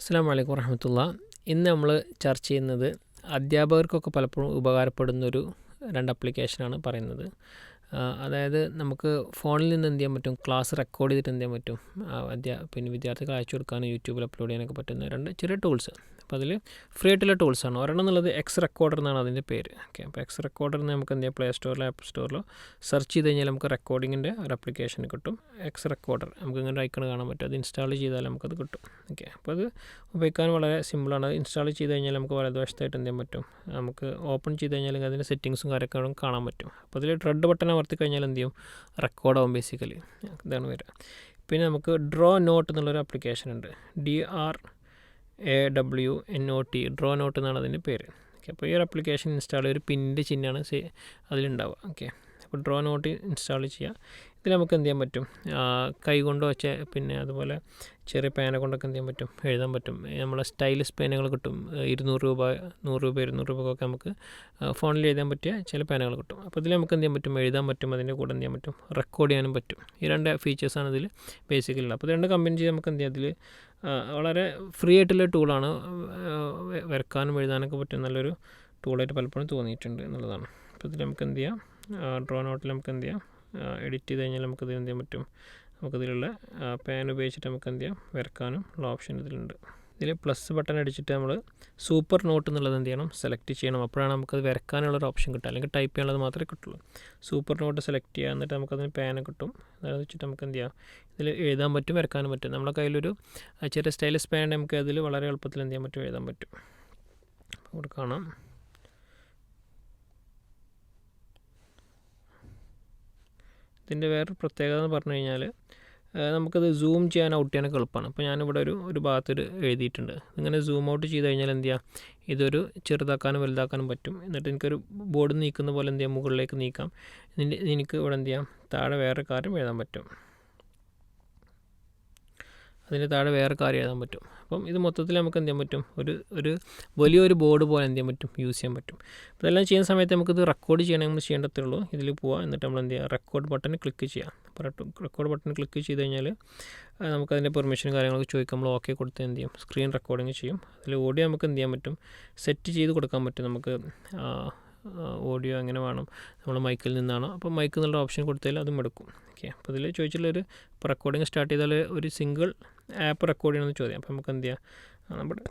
അസ്സലാമു അലൈക്കും വറഹ്മത്തുള്ളാ. ഇന്ന് നമ്മൾ ചർച്ച ചെയ്യുന്നത് അധ്യാപകർക്കൊക്കെ പലപ്പോഴും ഉപകാരപ്പെടുന്നൊരു 2 ആപ്ലിക്കേഷനാണ് പറയുന്നത്. അതായത് നമുക്ക് ഫോണിൽ നിന്ന് എന്ത് ചെയ്യാൻ പറ്റും, ക്ലാസ് റെക്കോർഡ് ചെയ്തിട്ട് എന്ത് ചെയ്യാൻ പറ്റും, വിദ്യാർത്ഥികൾ അയച്ചു കൊടുക്കാനും യൂട്യൂബിൽ അപ്ലോഡ് ചെയ്യാനൊക്കെ പറ്റുന്ന 2 ചെറിയ ടൂൾസ്. അപ്പോൾ അതിൽ ഫ്രീ ആയിട്ടുള്ള ടൂൾസാണ്. ഒരെണ്ണം എന്നുള്ളത് എക്സ് റെക്കോർഡർ എന്നാണ് അതിൻ്റെ പേര്. ഓക്കെ, അപ്പോൾ എക്സ് റെക്കോർഡർ നമുക്ക് എന്ത് ചെയ്യാം, പ്ലേ സ്റ്റോറിലോ ആപ്പ് സ്റ്റോറിലോ സെർച്ച് ചെയ്ത് കഴിഞ്ഞാൽ നമുക്ക് റെക്കോർഡിങ്ങിൻ്റെ ഒരു ആപ്ലിക്കേഷൻ കിട്ടും. എക്സ് റെക്കോർഡർ നമുക്ക് ഇങ്ങനെ ഐക്കൺ കാണാൻ പറ്റും. അത് ഇൻസ്റ്റാൾ ചെയ്താൽ നമുക്കത് കിട്ടും. ഓക്കെ, അപ്പോൾ അത് ഉപയോഗിക്കാൻ വളരെ സിമ്പിളാണ്. അത് ഇൻസ്റ്റാൾ ചെയ്ത് കഴിഞ്ഞാൽ നമുക്ക് വലതുവശത്തായിട്ട് എന്ത് ചെയ്യാൻ പറ്റും, നമുക്ക് ഓപ്പൺ ചെയ്ത് കഴിഞ്ഞാൽ അതിൻ്റെ സെറ്റിങ്സും കാര്യങ്ങളും കാണാൻ പറ്റും. അപ്പോൾ അതിൽ റെഡ് ബട്ടൺ അമർത്തി കഴിഞ്ഞാൽ എന്ത് ചെയ്യും, റെക്കോർഡാവും ബേസിക്കലി. ഇതാണ് വരിക. പിന്നെ നമുക്ക് ഡ്രോ നോട്ട് എന്നുള്ളൊരു ആപ്ലിക്കേഷൻ ഉണ്ട്. DRAWNOT, ഡ്രോ നോട്ട് എന്നാണ് അതിൻ്റെ പേര്. ഓക്കെ, അപ്പോൾ ഈ ഒരു ആപ്ലിക്കേഷൻ ഇൻസ്റ്റാൾ ചെയ്ത് ഒരു പിന്നിൻ്റെ ചിഹ്നമാണ് അതിലുണ്ടാവുക. ഓക്കെ, അപ്പോൾ ഡ്രോ നോട്ട് ഇൻസ്റ്റാൾ ചെയ്യുക. ഇതിൽ നമുക്ക് എന്ത് ചെയ്യാൻ പറ്റും, കൈ കൊണ്ടോ പിന്നെ അതുപോലെ ചെറിയ പേന കൊണ്ടൊക്കെ എന്ത് ചെയ്യാൻ പറ്റും, എഴുതാൻ പറ്റും. നമ്മളെ സ്റ്റൈലിഷ് പേനകൾ കിട്ടും. 200 രൂപ 100 രൂപ 200 രൂപക്കൊക്കെ നമുക്ക് ഫോണിൽ എഴുതാൻ പറ്റിയ ചില പേനകൾ കിട്ടും. അപ്പോൾ ഇതിൽ നമുക്ക് എന്ത് ചെയ്യാൻ പറ്റും, എഴുതാൻ പറ്റും. അതിൻ്റെ കൂടെ എന്ത് ചെയ്യാൻ പറ്റും, റെക്കോർഡ് ചെയ്യാനും പറ്റും. ഈ 2 ഫീച്ചേഴ്സാണ് ഇതിൽ ബേസിക്കലി ഉള്ളത്. അപ്പോൾ 2 കമ്പനി ചെയ്ത് നമുക്ക് എന്ത് ചെയ്യാം, ഇതിൽ വളരെ ഫ്രീ ആയിട്ടുള്ള ടൂളാണ്. വരക്കാനും എഴുതാനൊക്കെ പറ്റും. നല്ലൊരു ടൂളായിട്ട് പലപ്പോഴും തോന്നിയിട്ടുണ്ട് എന്നുള്ളതാണ്. അപ്പോൾ ഇതിൽ നമുക്ക് എന്ത് ചെയ്യാം, ഡ്രോ നോട്ടിൽ നമുക്ക് എന്ത് ചെയ്യാം, എഡിറ്റ് ചെയ്ത് കഴിഞ്ഞാൽ നമുക്കത് എന്ത് ചെയ്യാൻ പറ്റും, നമുക്കതിലുള്ള പേൻ ഉപയോഗിച്ചിട്ട് നമുക്ക് എന്ത് ചെയ്യാം, വരക്കാനും ഉള്ള ഓപ്ഷൻ ഇതിലുണ്ട്. ഇതിൽ പ്ലസ് ബട്ടൺ അടിച്ചിട്ട് നമ്മൾ സൂപ്പർ നോട്ട് എന്നുള്ളത് എന്ത് ചെയ്യണം, സെലക്ട് ചെയ്യണം. അപ്പോഴാണ് നമുക്കത് വരക്കാനുള്ളൊരു ഓപ്ഷൻ കിട്ടുക. അല്ലെങ്കിൽ ടൈപ്പ് ചെയ്യാനുള്ളത് മാത്രമേ കിട്ടുള്ളൂ. സൂപ്പർ നോട്ട് സെലക്ട് ചെയ്യുക, എന്നിട്ട് നമുക്കതിന് പേന കിട്ടും. അതായത് വെച്ചിട്ട് നമുക്ക് എന്ത് ചെയ്യാം, ഇതിൽ എഴുതാൻ പറ്റും, വരക്കാനും പറ്റും. നമ്മുടെ കയ്യിലൊരു ചെറിയ സ്റ്റൈലിഷ് പേന നമുക്ക് അതിൽ വളരെ എളുപ്പത്തിൽ എന്ത് ചെയ്യാൻ പറ്റും, എഴുതാൻ പറ്റും. അവിടെ കാണാം. ഇതിൻ്റെ വേറൊരു പ്രത്യേകത എന്ന് പറഞ്ഞു കഴിഞ്ഞാൽ നമുക്കത് സൂം ചെയ്യാൻ ഔട്ട് ചെയ്യാനൊക്കെ എളുപ്പമാണ്. അപ്പോൾ ഞാനിവിടെ ഒരു ഭാഗത്ത് എഴുതിയിട്ടുണ്ട്. ഇങ്ങനെ സൂം ഔട്ട് ചെയ്ത് കഴിഞ്ഞാൽ എന്ത് ചെയ്യാം, ഇതൊരു ചെറുതാക്കാനും വലുതാക്കാനും പറ്റും. എന്നിട്ട് എനിക്കൊരു ബോർഡ് നീക്കുന്ന പോലെ എന്ത് ചെയ്യാം, മുകളിലേക്ക് നീക്കാം. എനിക്ക് ഇവിടെ എന്ത് ചെയ്യാം, താഴെ വേറെ കാര്യം എഴുതാൻ പറ്റും. അതിന് താഴെ വേറെ കാര്യം എഴുതാൻ പറ്റും. അപ്പം ഇത് മൊത്തത്തിൽ നമുക്ക് എന്ത് ചെയ്യാൻ പറ്റും, ഒരു വലിയൊരു ബോർഡ് പോലെ എന്ത് ചെയ്യാൻ പറ്റും, യൂസ് ചെയ്യാൻ പറ്റും. അപ്പോൾ ഇതെല്ലാം ചെയ്യുന്ന സമയത്ത് നമുക്കിത് റെക്കോർഡ് ചെയ്യണമെങ്കിൽ നമ്മൾ ചെയ്യേണ്ടതേ ഉള്ളൂ. ഇതിൽ പോവുക, എന്നിട്ട് നമ്മൾ എന്ത് ചെയ്യുക, റെക്കോർഡ് ബട്ടൺ ക്ലിക്ക് ചെയ്യാം. അപ്പോൾ റെക്കോർഡ് ബട്ടൺ ക്ലിക്ക് ചെയ്ത് കഴിഞ്ഞാൽ നമുക്കതിൻ്റെ പെർമിഷൻ കാര്യങ്ങളൊക്കെ ചോദിക്കും. നമ്മൾ ഓക്കെ കൊടുത്ത് എന്ത് ചെയ്യും, സ്ക്രീൻ റെക്കോർഡിങ് ചെയ്യും. അതിൽ ഓഡിയോ നമുക്ക് എന്ത് ചെയ്യാൻ പറ്റും, സെറ്റ് ചെയ്ത് കൊടുക്കാൻ പറ്റും. നമുക്ക് ഓഡിയോ എങ്ങനെ വേണം, നമ്മൾ മൈക്കിൽ നിന്നാണോ, അപ്പോൾ മൈക്ക് എന്നുള്ള ഓപ്ഷൻ കൊടുത്താൽ അതും എടുക്കും. ഓക്കെ, അപ്പോൾ ഇതിൽ ചോദിച്ചിട്ടുള്ളൊരു ഇപ്പോൾ റെക്കോർഡിങ് സ്റ്റാർട്ട് ചെയ്താൽ ഒരു സിംഗിൾ ആപ്പ് റെക്കോർഡ് ചെയ്യണമെന്ന് ചോദ്യം. അപ്പോൾ നമുക്ക് എന്ത് ചെയ്യാം, നമ്മുടെ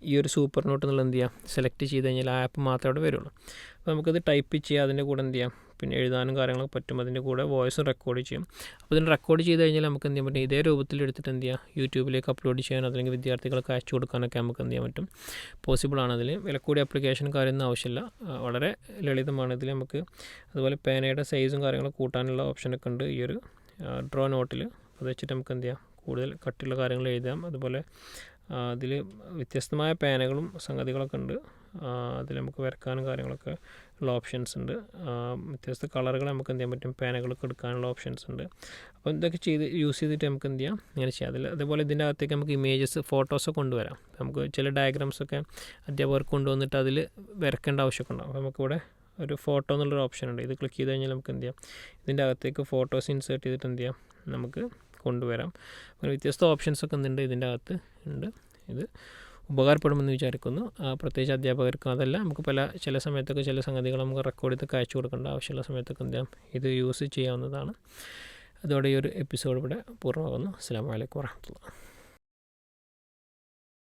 ഈ ഒരു സൂപ്പർ നോട്ട് എന്നുള്ള എന്ത് ചെയ്യാം, സെലക്ട് ചെയ്ത് കഴിഞ്ഞാൽ ആ ആപ്പ് മാത്രമേ അവിടെ വരുള്ളൂ. അപ്പോൾ നമുക്കത് ടൈപ്പ് ചെയ്യാം. അതിൻ്റെ കൂടെ എന്ത് ചെയ്യാം, പിന്നെ എഴുതാനും കാര്യങ്ങളൊക്കെ പറ്റും. അതിൻ്റെ കൂടെ വോയിസും റെക്കോർഡ് ചെയ്യും. അപ്പോൾ ഇതിന് റെക്കോർഡ് ചെയ്ത് കഴിഞ്ഞാൽ നമുക്ക് എന്ത് ചെയ്യാൻ പറ്റും, ഇതേ രൂപത്തിൽ എടുത്തിട്ട് എന്ത് ചെയ്യാം, യൂട്യൂബിലേക്ക് അപ്ലോഡ് ചെയ്യാൻ അല്ലെങ്കിൽ വിദ്യാർത്ഥികൾക്ക് അയച്ചു കൊടുക്കാനൊക്കെ നമുക്ക് എന്ത് ചെയ്യാൻ പറ്റും, പോസിബിളാണ്. അതിൽ വില കൂടിയ ആപ്ലിക്കേഷൻ കാര്യമൊന്നും ആവശ്യമില്ല. വളരെ ലളിതമാണ്. ഇതിൽ നമുക്ക് അതുപോലെ പേനയുടെ സൈസും കാര്യങ്ങളൊക്കെ കൂട്ടാനുള്ള ഓപ്ഷനൊക്കെ ഉണ്ട് ഈ ഒരു ഡ്രോ നോട്ടിൽ. അത് വെച്ചിട്ട് നമുക്ക് എന്ത് ചെയ്യാം, കൂടുതൽ കട്ടിയുള്ള കാര്യങ്ങൾ എഴുതാം. അതുപോലെ അതിൽ വ്യത്യസ്തമായ പേനകളും സംഗതികളൊക്കെ ഉണ്ട്. അതിൽ നമുക്ക് വരക്കാനും കാര്യങ്ങളൊക്കെ ഉള്ള ഓപ്ഷൻസ് ഉണ്ട്. വ്യത്യസ്ത കളറുകൾ നമുക്ക് എന്ത് ചെയ്യാൻ പറ്റും, പേനകളൊക്കെ എടുക്കാനുള്ള ഓപ്ഷൻസ് ഉണ്ട്. അപ്പോൾ ഇതൊക്കെ യൂസ് ചെയ്തിട്ട് നമുക്ക് എന്ത് ചെയ്യാം, ഇങ്ങനെ ചെയ്യാം. അതേപോലെ ഇതിൻ്റെ അകത്തേക്ക് നമുക്ക് ഇമേജസ്, ഫോട്ടോസൊക്കെ കൊണ്ടുവരാം. നമുക്ക് ചില ഡയഗ്രാംസൊക്കെ അധ്യാപകർക്ക് കൊണ്ടുവന്നിട്ട് അതിൽ വരക്കേണ്ട ആവശ്യമൊക്കെ ഉണ്ടാകും. അപ്പോൾ നമുക്കിവിടെ ഒരു ഫോട്ടോ എന്നുള്ളൊരു ഓപ്ഷൻ ഉണ്ട്. ഇത് ക്ലിക്ക് ചെയ്ത് കഴിഞ്ഞാൽ നമുക്ക് എന്ത് ചെയ്യാം, ഇതിൻ്റെ അകത്തേക്ക് ഫോട്ടോസ് ഇൻസേർട്ട് ചെയ്തിട്ട് എന്ത് ചെയ്യാം, നമുക്ക് കൊണ്ടുവരാം. അങ്ങനെ വ്യത്യസ്ത ഓപ്ഷൻസൊക്കെ എന്തുണ്ട് ഇതിൻ്റെ അകത്ത് ഉണ്ട്. ഇത് ഉപകാരപ്പെടുമെന്ന് വിചാരിക്കുന്നു. പ്രത്യേകിച്ച് അധ്യാപകർക്ക് അതല്ല, നമുക്ക് ചില സമയത്തൊക്കെ ചില സംഗതികൾ നമുക്ക് റെക്കോർഡ് ചെയ്ത് അയച്ചു കൊടുക്കേണ്ട ആവശ്യമുള്ള സമയത്തൊക്കെ എന്ത് ചെയ്യാം, ഇത് യൂസ് ചെയ്യാവുന്നതാണ്. അതോടെ ഈ ഒരു എപ്പിസോഡ് ഇവിടെ പൂർണ്ണമാകുന്നു. അസ്സലാമു അലൈക്കും വറഹ്മത്തുള്ളാഹി.